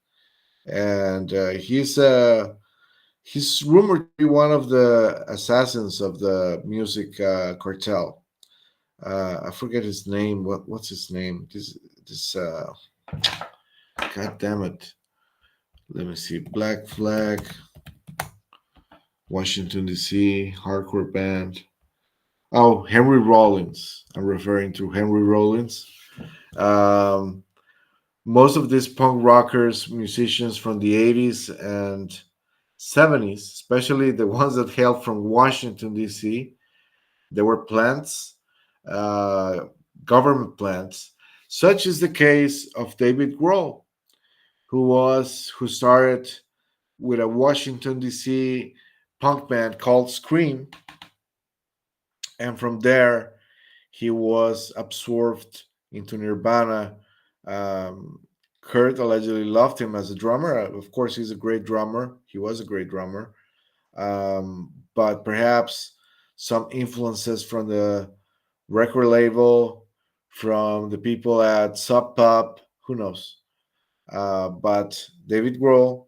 and he's rumored to be one of the assassins of the music cartel. I forget his name. What's his name? God damn it. Let me see. Black Flag, Washington D.C. hardcore band. Oh, Henry Rollins. I'm referring to Henry Rollins. Most of these punk rockers, musicians from the 80s and 70s, especially the ones that hailed from Washington, D.C., they were plants, government plants. Such is the case of David Grohl, who started with a Washington, D.C. punk band called Scream. And from there, he was absorbed into Nirvana. Kurt allegedly loved him as a drummer. Of course, he's a great drummer. He was a great drummer. But perhaps some influences from the record label, from the people at Sub Pop, who knows? But David Grohl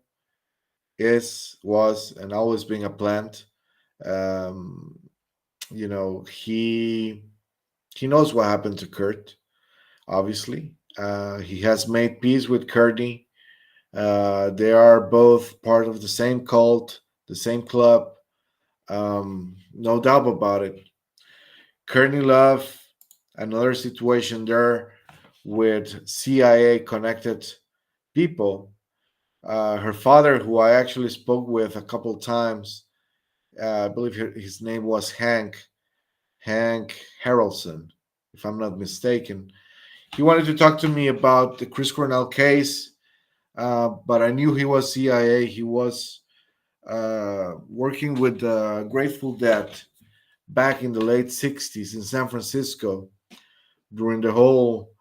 was, and always being a plant. He knows what happened to Kurt. Obviously, he has made peace with Courtney. They are both part of the same cult, the same club. No doubt about it. Courtney Love, another situation there with CIA connected people. Her father, who I actually spoke with a couple times, I believe his name was Hank Harrelson, if I'm not mistaken. He wanted to talk to me about the Chris Cornell case, but I knew he was CIA. He was working with Grateful Dead back in the late 60s in San Francisco during the whole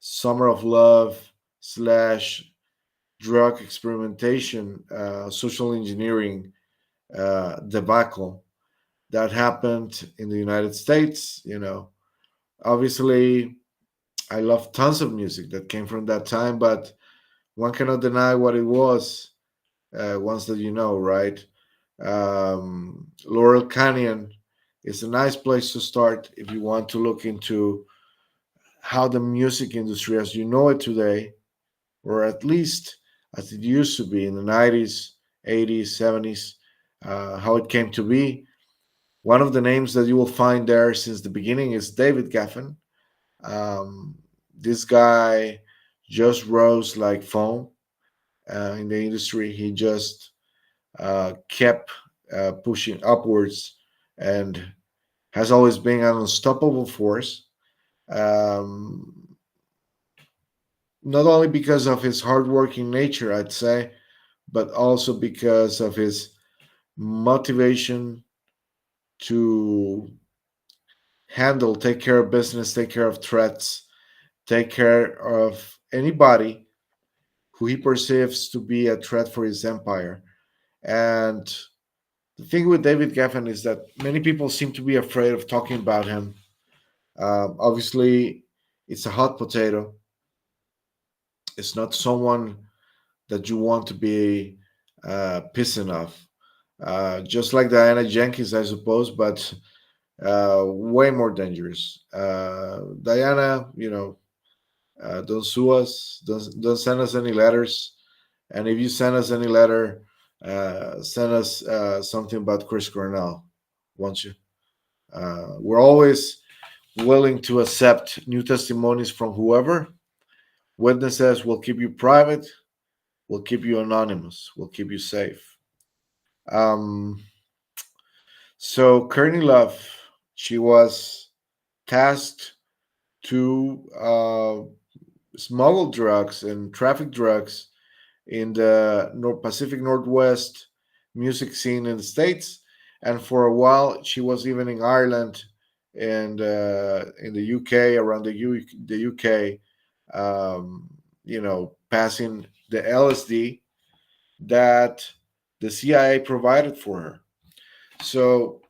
Summer of Love / drug experimentation, social engineering debacle that happened in the United States. Obviously, I love tons of music that came from that time, but one cannot deny what it was once that right? Laurel Canyon is a nice place to start if you want to look into how the music industry as you know it today, or at least as it used to be in the 90s, 80s, 70s, how it came to be. One of the names that you will find there since the beginning is David Geffen. This guy just rose like foam in the industry. He just kept pushing upwards and has always been an unstoppable force. Not only because of his hardworking nature, I'd say, but also because of his motivation to take care of business, take care of threats, take care of anybody who he perceives to be a threat for his empire. And the thing with David Geffen is that many people seem to be afraid of talking about him. Obviously, it's a hot potato. It's not someone that you want to be pissing off. Just like Diana Jenkins, I suppose, but way more dangerous. Diana, don't sue us. Don't send us any letters. And if you send us any letter, send us something about Chris Cornell, won't you? We're always willing to accept new testimonies from whoever. Witnesses will keep you private, will keep you anonymous, will keep you safe. So Courtney Love, she was tasked to smuggle drugs and traffic drugs in the Pacific Northwest music scene in the States. And for a while, she was even in Ireland and in the UK, around the UK, passing the LSD that the CIA provided for her. So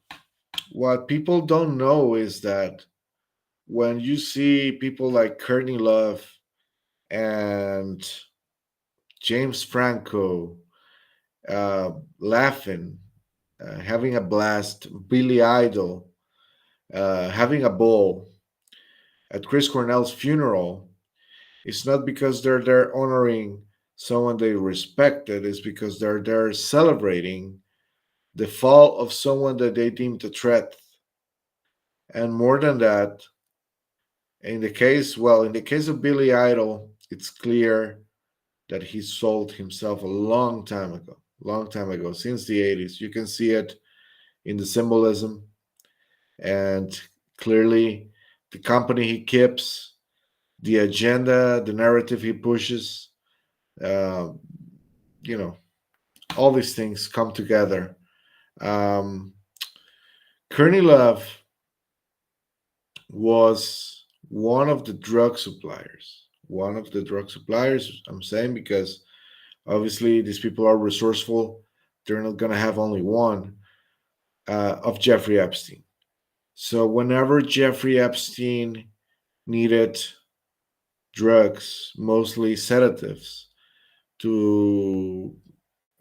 what people don't know is that when you see people like Courtney Love and James Franco laughing, having a blast, Billy Idol having a ball at Chris Cornell's funeral, it's not because they're there honoring someone they respected, it's because they're there celebrating the fall of someone that they deemed a threat. And more than that, in the case of Billy Idol, it's clear that he sold himself a long time ago, since the 80s. You can see it in the symbolism, and clearly the company he keeps, the agenda, the narrative he pushes, all these things come together. Courtney Love was one of the drug suppliers. I'm saying because obviously these people are resourceful. They're not going to have only one of Jeffrey Epstein. So whenever Jeffrey Epstein needed drugs, mostly sedatives, to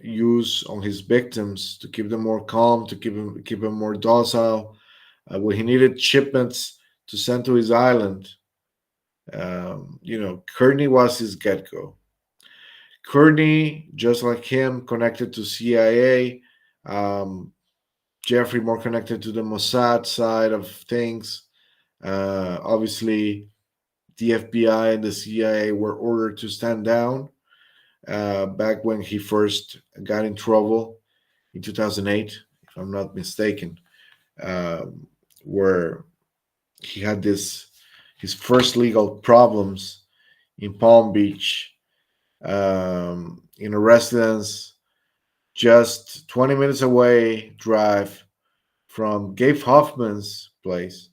use on his victims to keep them more calm, to keep them more docile, when he needed shipments to send to his island, Courtney was his get-go. Courtney, just like him, connected to CIA. Jeffrey more connected to the Mossad side of things. Obviously, the FBI and the CIA were ordered to stand down back when he first got in trouble in 2008, if I'm not mistaken, where he had his first legal problems in Palm Beach, in a residence just 20 minutes away drive from Gabe Hoffman's place,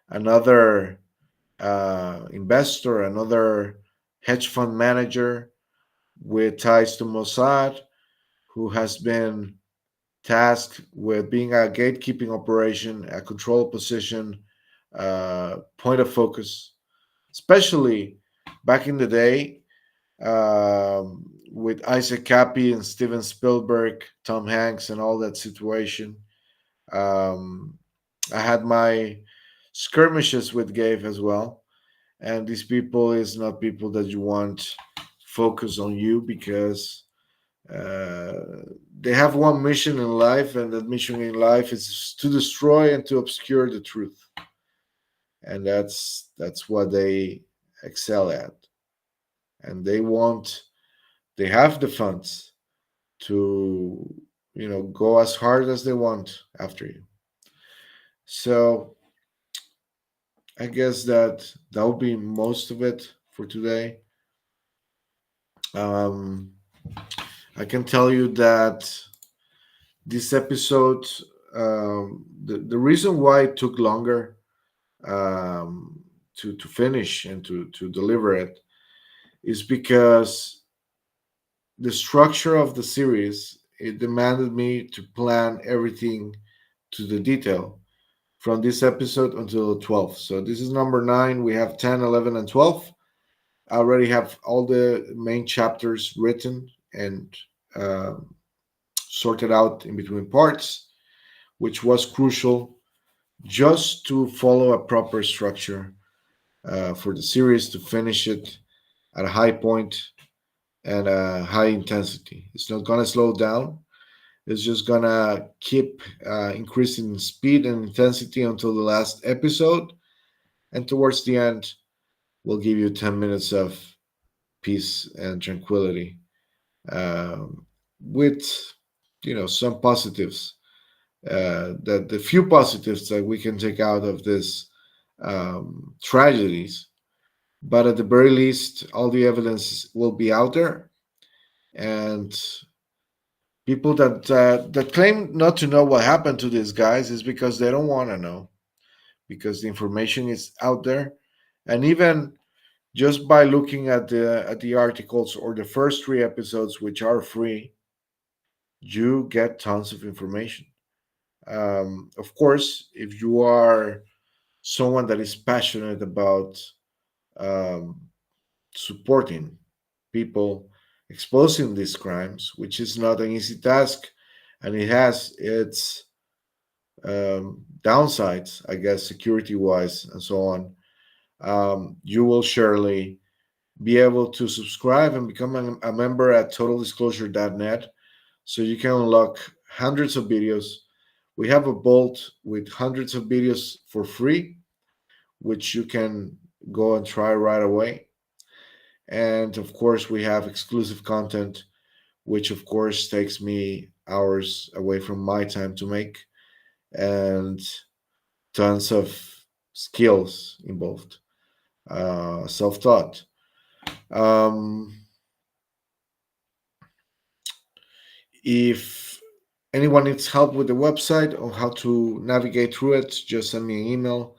another investor, another hedge fund manager with ties to Mossad, who has been tasked with being a gatekeeping operation, a control position, point of focus, especially back in the day with with Isaac Cappy and Steven Spielberg, Tom Hanks, and all that situation. I had my skirmishes with Gabe as well, and these people is not people that you want focus on you, because they have one mission in life, and that mission in life is to destroy and to obscure the truth, and that's what they excel at, and they have the funds to go as hard as they want after you. So I guess that will be most of it for today. I can tell you that this episode, the reason why it took longer to finish and to deliver it is because the structure of the series, it demanded me to plan everything to the detail from this episode until the 12th. So this is number 9. We have 10, 11, and 12. I already have all the main chapters written and sorted out in between parts, which was crucial just to follow a proper structure for the series, to finish it at a high point and a high intensity. It's not going to slow down. It's just going to keep increasing speed and intensity until the last episode. And towards the end, we'll give you 10 minutes of peace and tranquility with, some positives, that the few positives that we can take out of this tragedies. But at the very least, all the evidence will be out there, and people that claim not to know what happened to these guys is because they don't want to know, because the information is out there, and even just by looking at the articles or the first 3 episodes, which are free, you get tons of information. Of course, if you are someone that is passionate about supporting people exposing these crimes, which is not an easy task, and it has its downsides, I guess, security-wise and so on, you will surely be able to subscribe and become a member at totaldisclosure.net, so you can unlock hundreds of videos. We have a vault with hundreds of videos for free, which you can go and try right away. And of course, we have exclusive content, which of course takes me hours away from my time to make, and tons of skills involved, self-taught. If anyone needs help with the website or how to navigate through it, just send me an email,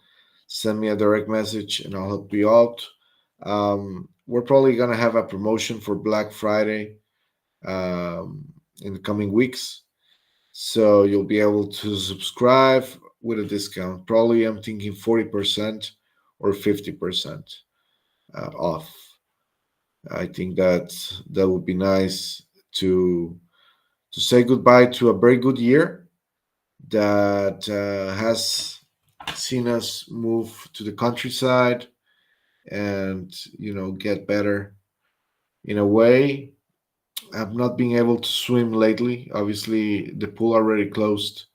send me a direct message, and I'll help you out. We're probably going to have a promotion for Black Friday in the coming weeks. So you'll be able to subscribe with a discount. Probably I'm thinking 40% or 50% off. I think that would be nice to say goodbye to a very good year that has seen us move to the countryside and get better in a way. I've not been able to swim lately. Obviously, the pool already closed.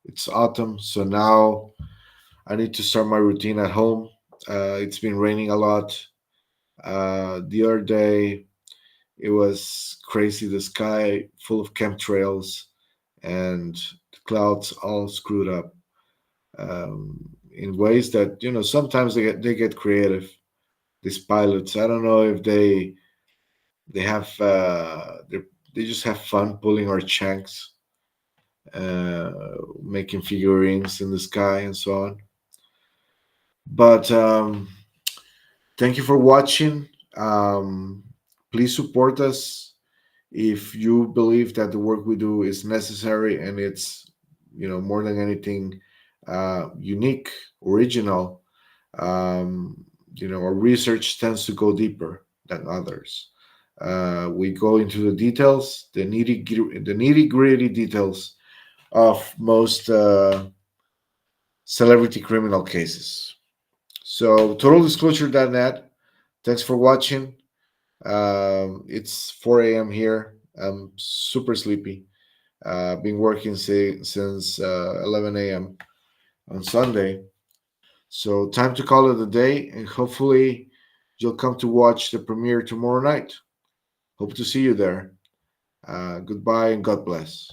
It's autumn, so now I need to start my routine at home. It's been raining a lot. The other day, it was crazy. The sky full of chemtrails and the clouds all screwed up in ways that sometimes they get creative. These pilots, I don't know if they have they just have fun pulling our shanks, making figurines in the sky and so on. But thank you for watching. Please support us if you believe that the work we do is necessary and it's more than anything unique, original. Our research tends to go deeper than others. We go into the details, the nitty gritty details of most celebrity criminal cases. So, totaldisclosure.net. Thanks for watching. It's 4 a.m. here. I'm super sleepy. Been working since 11 a.m. on Sunday. So, time to call it a day, and hopefully, you'll come to watch the premiere tomorrow night. Hope to see you there. Goodbye and God bless.